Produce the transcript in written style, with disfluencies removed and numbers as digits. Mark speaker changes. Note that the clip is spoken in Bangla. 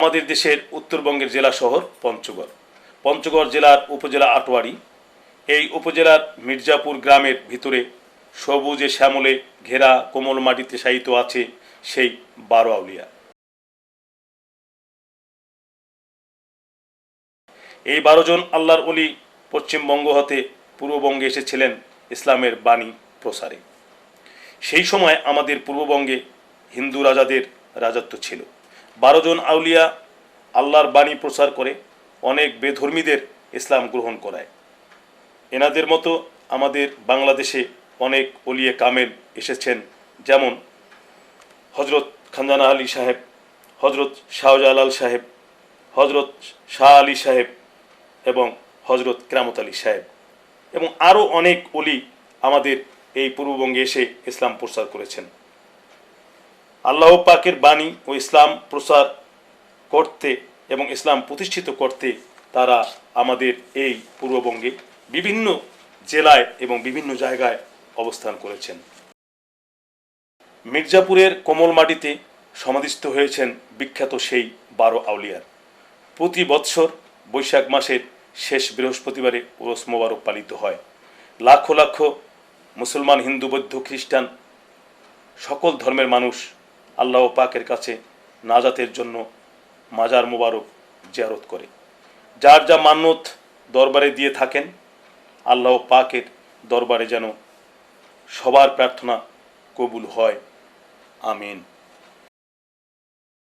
Speaker 1: আমাদের দেশের উত্তরবঙ্গের জেলা শহর পঞ্চগড়। পঞ্চগড় জেলার উপজেলা আটোয়ারি। এই উপজেলার মির্জাপুর গ্রামের ভিতরে সবুজে শ্যামলে ঘেরা কোমল মাটিতে শায়িত আছে সেই 12 আউলিয়া। এই 12 জন আল্লাহর ওলি পশ্চিমবঙ্গ হতে পূর্ববঙ্গে এসেছিলেন ইসলামের বাণী প্রসারে। সেই সময় আমাদের পূর্ববঙ্গে হিন্দু রাজাদের রাজত্ব ছিল। 12 জন আউলিয়া আল্লাহর বাণী প্রচার করে অনেক বেধর্মীদের ইসলাম গ্রহণ করায়। এনাদের মতো আমাদের বাংলাদেশে অনেক ওলিয়ে কামেল এসেছেন, যেমন হজরত খানজানা আলী সাহেব, হজরত শাহজালাল সাহেব, হজরত শাহ আলী সাহেব এবং হজরত কেরামত আলী সাহেব এবং আরও অনেক ওলি আমাদের এই পূর্ববঙ্গে এসে ইসলাম প্রচার করেছেন। আল্লাহ পাকের বাণী ও ইসলাম প্রচার করতে এবং ইসলাম প্রতিষ্ঠিত করতে তারা আমাদের এই পূর্ববঙ্গে বিভিন্ন জেলায় এবং বিভিন্ন জায়গায় অবস্থান করেছেন। মির্জাপুরের কোমল মাটিতে সমাধিস্থ হয়েছেন বিখ্যাত সেই 12 আউলিয়ার। প্রতি বৎসর বৈশাখ মাসের শেষ বৃহস্পতিবারে উরস মোবারক পালিত হয়। লাখো লাখো মুসলমান, হিন্দু, বৌদ্ধ, খ্রিস্টান সকল ধর্মের মানুষ আল্লাহ পাকের কাছে নাজাতের জন্য মাজার মোবারক জিয়ারত করে। যার যা মান্যত দরবারে দিয়ে থাকেন, আল্লাহ পাকের দরবারে যেন সবার প্রার্থনা কবুল হয়। আমিন।